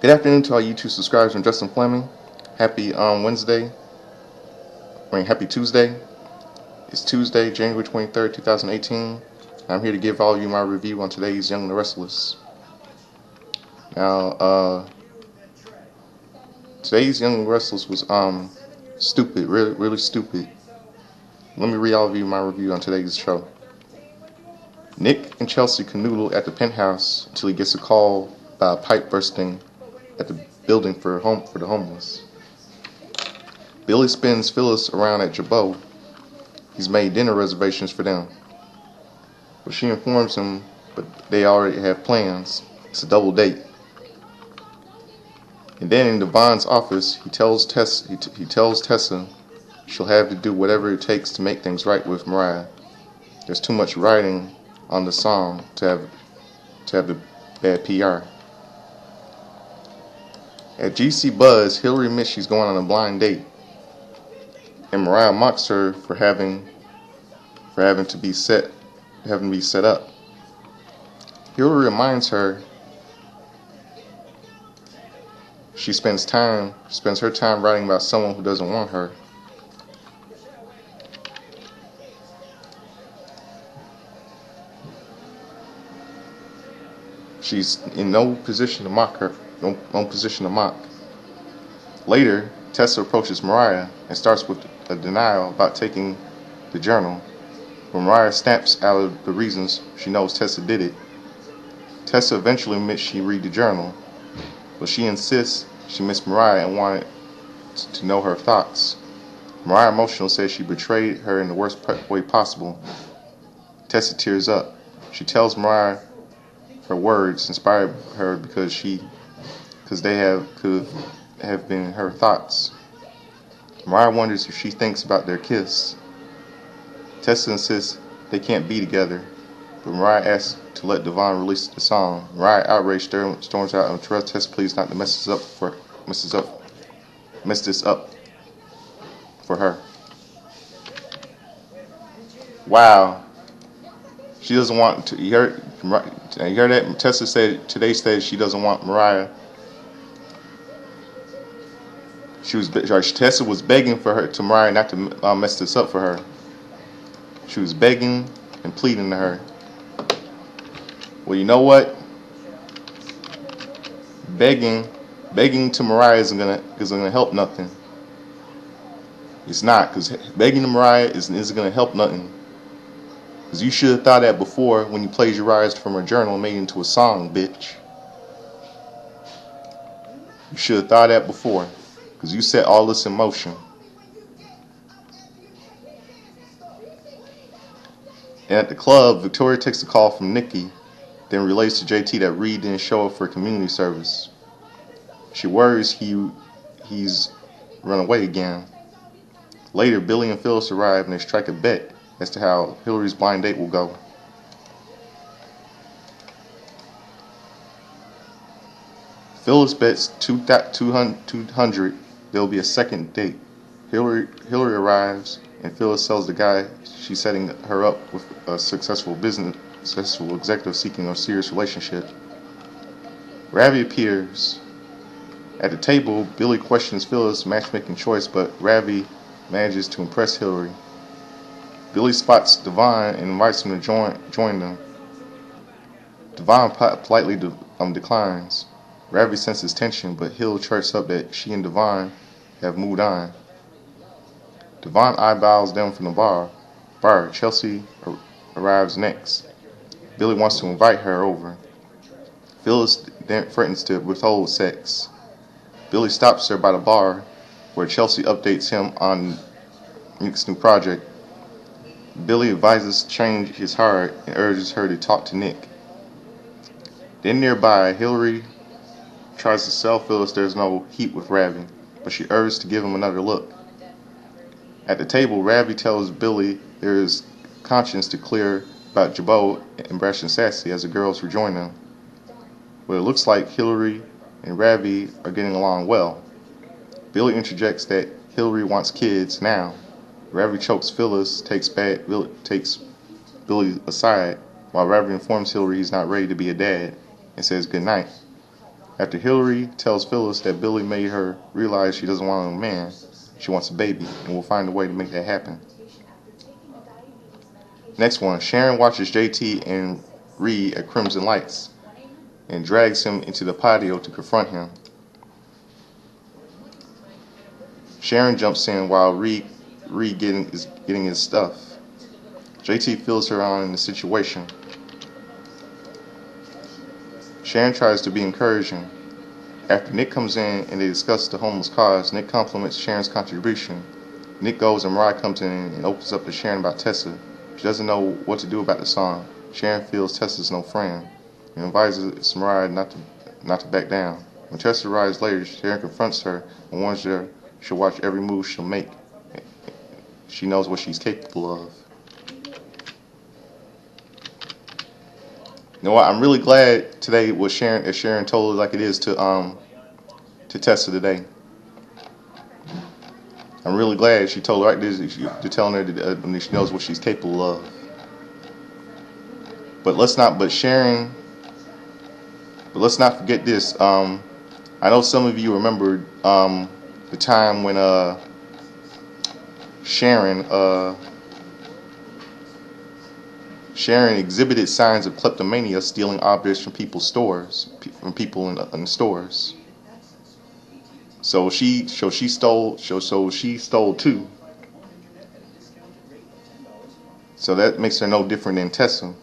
Good afternoon to all YouTube subscribers. I'm Justin Fleming. Happy Wednesday. Happy Tuesday. It's Tuesday, January 23rd, 2018. I'm here to give all of you my review on today's Young and the Restless. Now, today's Young and the Restless was stupid, really stupid. Let me read all of you my review on today's show. Nick and Chelsea canoodle at the penthouse until he gets a call about a pipe bursting at the building for the homeless. Billy spins Phyllis around at Jabot. He's made dinner reservations for them. But she informs him, but they already have plans. It's a double date. And then in Devon's office, he tells Tessa she'll have to do whatever it takes to make things right with Mariah. There's too much writing on the song to have the bad PR. At GC Buzz, Hillary admits she's going on a blind date, and Mariah mocks her for having to be set up. Hillary reminds her she spends her time writing about someone who doesn't want her. She's in no position to mock her. No position to mock. Later, Tessa approaches Mariah and starts with a denial about taking the journal. When Mariah snaps out of the reasons she knows Tessa did it, Tessa eventually admits she read the journal, but she insists she missed Mariah and wanted to know her thoughts. Mariah, emotional, says she betrayed her in the worst way possible. Tessa tears up. She tells Mariah her words inspired her because they could have been her thoughts. Mariah wonders if she thinks about their kiss. Tessa insists they can't be together, but Mariah asks to let Devon release the song. Mariah, outraged, storms out and tells Tessa please not to mess this up for her. Wow. She doesn't want to. You heard that? Tessa said today she doesn't want Mariah. Tessa was begging to Mariah not to mess this up for her. She was begging and pleading to her. Well, you know what? Begging to Mariah isn't gonna help nothing. It's not, because begging to Mariah isn't gonna help nothing. Because you should have thought that before when you plagiarized from her journal and made it into a song, bitch. You should have thought that before. Because you set all this in motion. And at the club, Victoria takes a call from Nikki, then relays to JT that Reed didn't show up for community service. She worries he's run away again. Later, Billy and Phyllis arrive and they strike a bet as to how Hillary's blind date will go. Phyllis bets 200 there will be a second date. Hillary arrives and Phyllis tells the guy she's setting her up with a successful executive seeking a serious relationship. Ravi appears. At the table, Billy questions Phyllis' matchmaking choice, but Ravi manages to impress Hillary. Billy spots Devon and invites him to join them. Devon politely declines. Ravi senses tension, but Hill charts up that she and Devon have moved on. Devon eyeballs them from the bar. Chelsea arrives next. Billy wants to invite her over. Phyllis then threatens to withhold sex. Billy stops her by the bar, where Chelsea updates him on Nick's new project. Billy advises change his heart and urges her to talk to Nick. Then nearby, Hillary tries to sell Phyllis there's no heat with Ravi, but she urges to give him another look. At the table, Ravi tells Billy there is conscience to clear about Jabot and Brash and Sassy as the girls rejoin them. But it looks like Hillary and Ravi are getting along well. Billy interjects that Hillary wants kids now. Ravi chokes Phyllis, takes Billy aside, while Ravi informs Hillary he's not ready to be a dad and says goodnight. After Hillary tells Phyllis that Billy made her realize she doesn't want a man, she wants a baby, and will find a way to make that happen. Next one, Sharon watches JT and Reed at Crimson Lights and drags him into the patio to confront him. Sharon jumps in while Reed is getting his stuff. JT fills her on in the situation. Sharon tries to be encouraging. After Nick comes in and they discuss the homeless cause, Nick compliments Sharon's contribution. Nick goes and Mariah comes in and opens up to Sharon about Tessa. She doesn't know what to do about the song. Sharon feels Tessa's no friend and advises Mariah not to back down. When Tessa arrives later, Sharon confronts her and warns her she'll watch every move she'll make. She knows what she's capable of. You know what? I'm really glad today was Sharon told it like it is to Tessa today. I'm really glad she told her like this. They're telling her that she knows what she's capable of. But let's not forget this. I know some of you remember the time when Sharon exhibited signs of kleptomania, stealing objects from people's stores, from people in the stores. So she stole too. So that makes her no different than Tessa.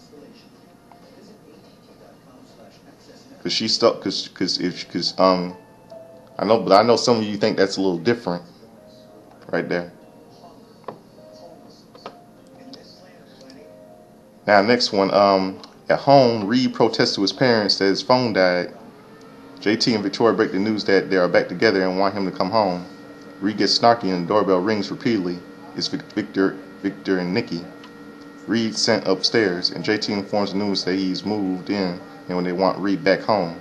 I know some of you think that's a little different, right there. Now, next one. At home, Reed protests to his parents that his phone died. JT and Victoria break the news that they are back together and want him to come home. Reed gets snarky and the doorbell rings repeatedly. It's Victor and Nikki. Reed sent upstairs, and JT informs the news that he's moved in and when they want Reed back home.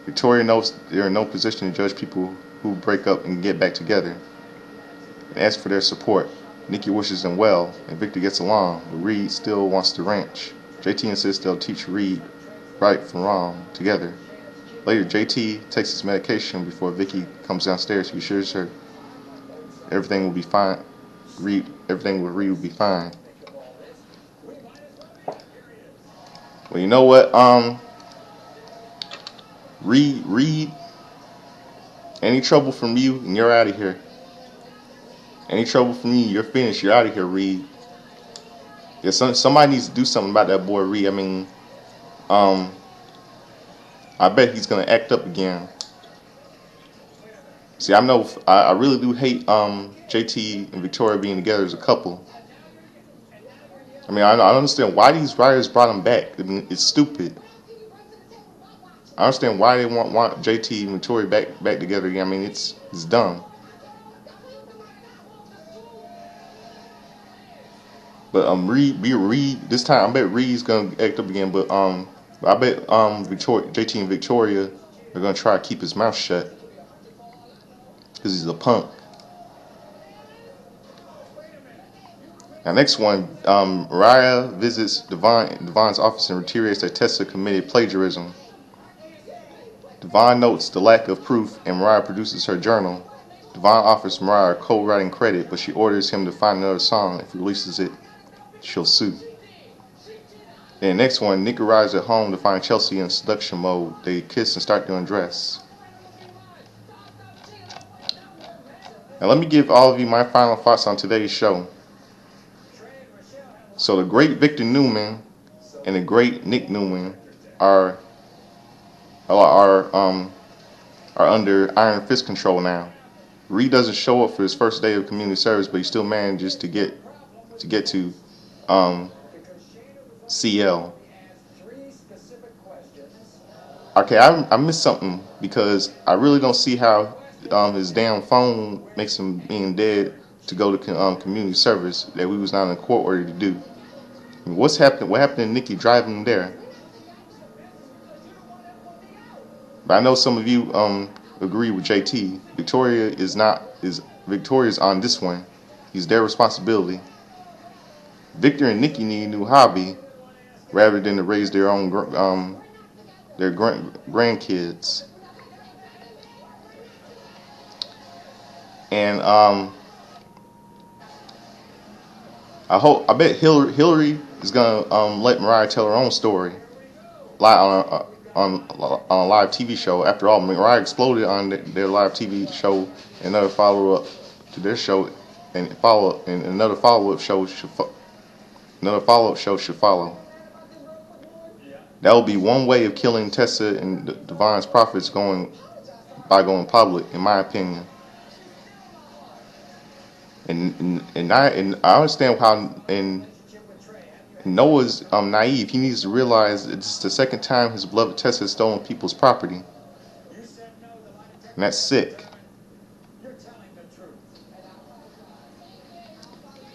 Victoria knows they're in no position to judge people who break up and get back together, and asks for their support. Nikki wishes them well, and Victor gets along, but Reed still wants the ranch. JT insists they'll teach Reed right from wrong together. Later, JT takes his medication before Vicky comes downstairs. He assures her everything will be fine. Everything with Reed will be fine. Well, you know what? Reed, any trouble from you, and you're out of here. Any trouble from you, you're finished. You're out of here, Reed. Yeah, somebody needs to do something about that boy, Reed. I mean, I bet he's gonna act up again. See, I really do hate JT and Victoria being together as a couple. I mean, I don't understand why these writers brought him back. I mean, it's stupid. I understand why they want JT and Victoria back together again. I mean, it's dumb. But Reed this time I bet Reed's gonna act up again. But I bet JT and Victoria are gonna try to keep his mouth shut because he's a punk. Now, next one, Mariah visits Devon's office and reiterates that Tessa committed plagiarism. Devon notes the lack of proof, and Mariah produces her journal. Devon offers Mariah co-writing credit, but she orders him to find another song. If he releases it, she'll sue. Then next one, Nick arrives at home to find Chelsea in seduction mode. They kiss and start to undress. Now let me give all of you my final thoughts on today's show. So the great Victor Newman and the great Nick Newman are under Iron Fist control now. Reed doesn't show up for his first day of community service, but he still manages to get to CL. Okay, I missed something because I really don't see how his damn phone makes him being dead to go to community service that we was not in court order to do. What's happened? What happened to Nikki driving him there? But I know some of you agree with JT. Victoria's on this one. He's their responsibility. Victor and Nikki need a new hobby rather than to raise their own their grandkids. And I bet Hillary is gonna let Mariah tell her own story live on a live TV show. After all, Mariah exploded on their live TV show. Another follow up to their show, and another follow up show should follow. That would be one way of killing Tessa and Devon's profits going public, in my opinion. And I understand how Noah's naive. He needs to realize that this is the second time his beloved Tessa has stolen people's property, and that's sick.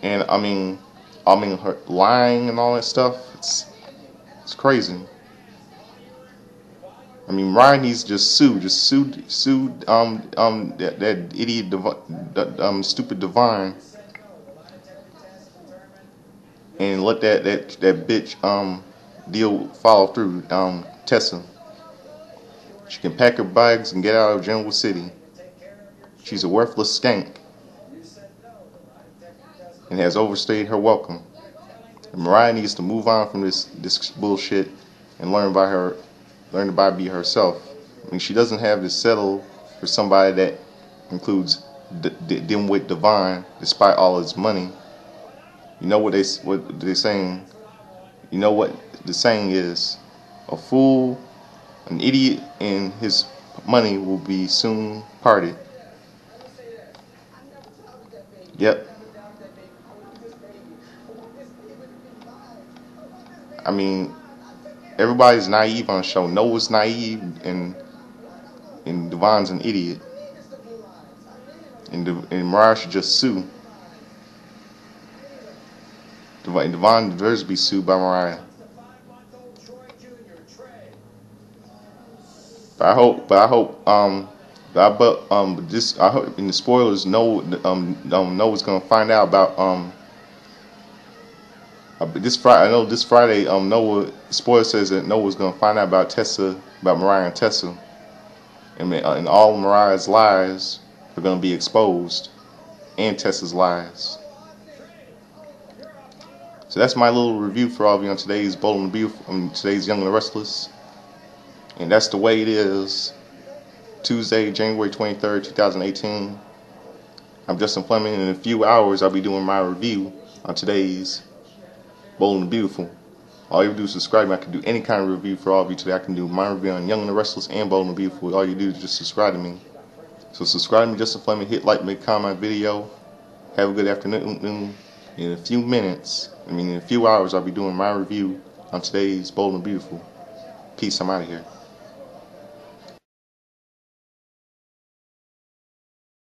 And I mean her lying and all that stuff. It's crazy. I mean, Ryan needs to just sue that idiot, stupid Divine, and let that bitch deal follow through. Tessa, she can pack her bags and get out of General City. She's a worthless skank and has overstayed her welcome. And Mariah needs to move on from this bullshit and learn to be herself. I mean, she doesn't have to settle for somebody that includes dimwit Devon, despite all his money. You know what they're saying? You know what the saying is? A fool, an idiot, and his money will be soon parted. Yep. I mean, everybody's naive on the show. Noah's naive, and Devon's an idiot. And Mariah should just sue. Devon deserves to be sued by Mariah. I hope in the spoilers, Noah's gonna find out about this Friday. I know this Friday, Noah, spoiler says that Noah's gonna find out about Mariah and Tessa, and all Mariah's lies are gonna be exposed, and Tessa's lies. So that's my little review for all of you on today's Bold and Beautiful, today's Young and the Restless, and that's the way it is. Tuesday, January 23rd, 2018. I'm Justin Fleming, and in a few hours I'll be doing my review on today's Bold and Beautiful. All you do is subscribe. I can do any kind of review for all of you today. I can do my review on Young and the Restless and Bold and Beautiful. All you do is just subscribe to me. So subscribe to me, Justin Fleming. Hit like, make comment video. Have a good afternoon. In a few hours, I'll be doing my review on today's Bold and Beautiful. Peace. I'm out of here.